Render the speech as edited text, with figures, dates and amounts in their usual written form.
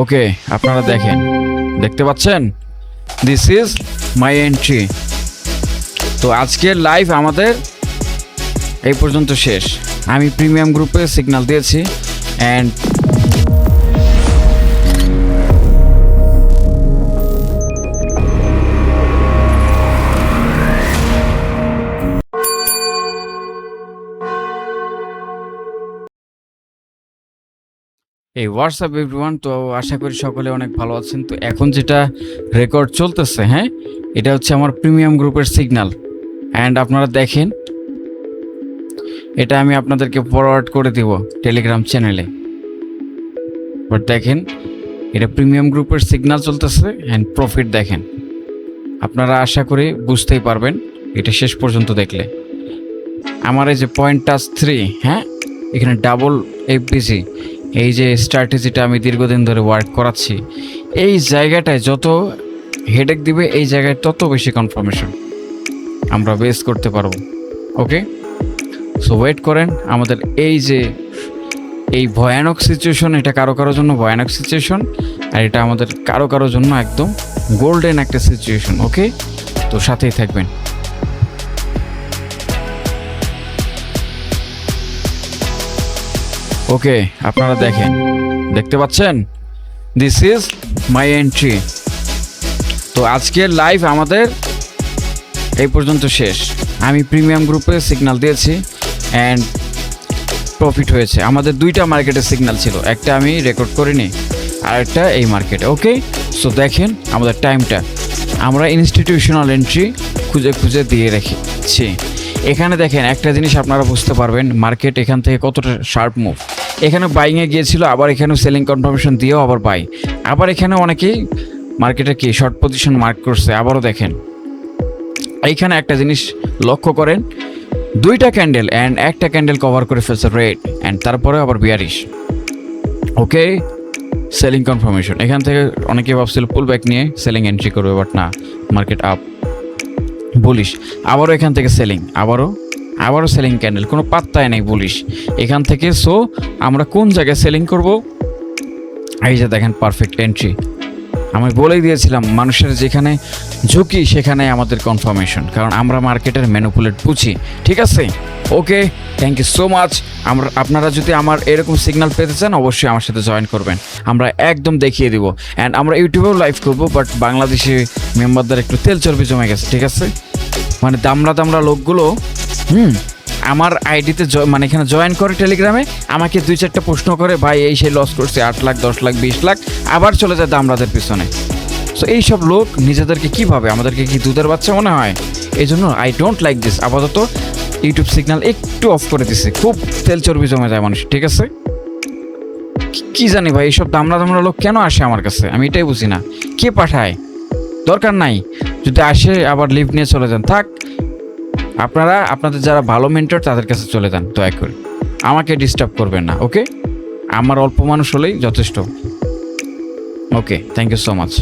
ওকে, আপনারা দেখতে পাচ্ছেন, দিস ইজ মাই এন্ট্রি। তো আজকের লাইভ আমাদের এই পর্যন্ত শেষ। আমি প্রিমিয়াম গ্রুপে সিগন্যাল দিয়েছি অ্যান্ড এই হোয়াটসঅ্যাপ এভরিওয়ান। তো আশা করি সকলে অনেক ভালো আছেন। তো এখন যেটা রেকর্ড চলতেছে, হ্যাঁ, এটা হচ্ছে আমার প্রিমিয়াম গ্রুপের সিগন্যাল অ্যান্ড আপনারা দেখেন, এটা আমি আপনাদেরকে ফরওয়ার্ড করে দিব টেলিগ্রাম চ্যানেলে। বাট দেখেন, এটা প্রিমিয়াম গ্রুপের সিগন্যাল চলতেছে অ্যান্ড প্রফিট দেখেন। আপনারা আশা করি বুঝতেই পারবেন এটা শেষ পর্যন্ত দেখলে। আমার এই যে পয়েন্ট টাচ 3, হ্যাঁ, এখানে ডাবল এফবিজি, এই যে স্ট্র্যাটেজিটা আমি দীর্ঘদিন ধরে ওয়ার্ক করাচ্ছি, এই জায়গাটায় যত হেডেক দিবে এই জায়গায় তত বেশি কনফার্মেশন আমরা বেস করতে পারবো। ওকে, সো ওয়েট করেন। আমাদের এই যে এই ভয়ানক সিচুয়েশন, এটা কারো কারোর জন্য ভয়ানক সিচুয়েশন, আর এটা আমাদের কারো কারোর জন্য একদম গোল্ডেন একটা সিচুয়েশন। ওকে, তো সাথেই থাকবেন। ওকে, আপনারা দেখতে পাচ্ছেন, দিস ইজ মাই এন্ট্রি। তো আজকের লাইভ আমাদের এই পর্যন্ত শেষ। আমি প্রিমিয়াম গ্রুপে সিগন্যাল দিয়েছি অ্যান্ড প্রফিট হয়েছে। আমাদের দুইটা মার্কেটের সিগন্যাল ছিল, একটা আমি রেকর্ড করিনি আর একটা এই মার্কেটে। ওকে, সো দেখেন আমাদের টাইমটা আমরা ইনস্টিটিউশনাল এন্ট্রি খুঁজে খুঁজে দিয়ে রেখেছি। এখানে দেখেন একটা জিনিস আপনারা বুঝতে পারবেন, মার্কেট এখান থেকে কতটা শার্প মুভ। এখানে বাইংয়ে গিয়েছিল, আবার এখানেও সেলিং কনফার্মেশন দিয়েও আবার বাই, আবার এখানে অনেকেই মার্কেটে কি শর্ট পজিশন মার্ক করছে। আবারও দেখেন এইখানে একটা জিনিস লক্ষ্য করেন, দুইটা ক্যান্ডেল অ্যান্ড একটা ক্যান্ডেল কভার করে ফেলছে রেড অ্যান্ড তারপরে আবার বিয়ারিশ। ওকে, সেলিং কনফার্মেশন। এখান থেকে অনেকে ভাবছিল পুল ব্যাক নিয়ে সেলিং এন্ট্রি করবে, বাট না, মার্কেট আপ বুলিশ। আবারও এখান থেকে সেলিং, আবারও সেলিং ক্যান্ডেল, কোনো পাত্তায় নেই বুলিশ এখান থেকে। সো আমরা কোন জায়গায় সেলিং করব? এই যে দেখেন পারফেক্ট এন্ট্রি। আমি বলেই দিয়েছিলাম, মানুষের যেখানে ঝুঁকি সেখানে আমাদের কনফার্মেশন, কারণ আমরা মার্কেটের ম্যানিপুলেট বুঝি। ঠিক আছে, ওকে, থ্যাংক ইউ সো মাচ। আপনারা যদি আমার এরকম সিগন্যাল পেতে চান অবশ্যই আমার সাথে জয়েন করবেন, আমরা একদম দেখিয়ে দিব। অ্যান্ড আমরা ইউটিউবেও লাইভ করবো, বাট বাংলাদেশে মেম্বারদের একটু তেল চর্বি জমে গেছে। ঠিক আছে, মানে দামড়া লোকগুলো আমার আইডিতে মানে এখানে জয়েন করে টেলিগ্রামে, আমাকে 2-4টা প্রশ্ন করে, ভাই এই সেই লস করছে 8 লাখ 10 লাখ 20 লাখ, আবার চলে যায় দামড়াদের পিছনে। সো এইসব লোক নিজেদেরকে কী ভাবে, আমাদেরকে কি দুধের বাচ্চা মনে হয়? এই জন্য আই ডোন্ট লাইক দিস। আপাতত ইউটিউব সিগন্যাল একটু অফ করে দিছে, খুব তেল চর্বি জমে যায় মানুষ। ঠিক আছে, কি জানি ভাই, এইসব দামড়া লোক কেন আসে আমার কাছে, আমি এটাই বুঝি না। কে পাঠায়? দরকার নাই, যদি আসে আবার লিভ নিয়ে চলে যান। থাক, আপনারা আপনাদের যারা ভালো মেন্টর তাদের কাছে চলে যান, দয়া করে আমাকে ডিস্টার্ব করবেন না। ওকে, আমার অল্প মানুষ হলেই যথেষ্ট। ওকে, থ্যাংক ইউ সো মাচ।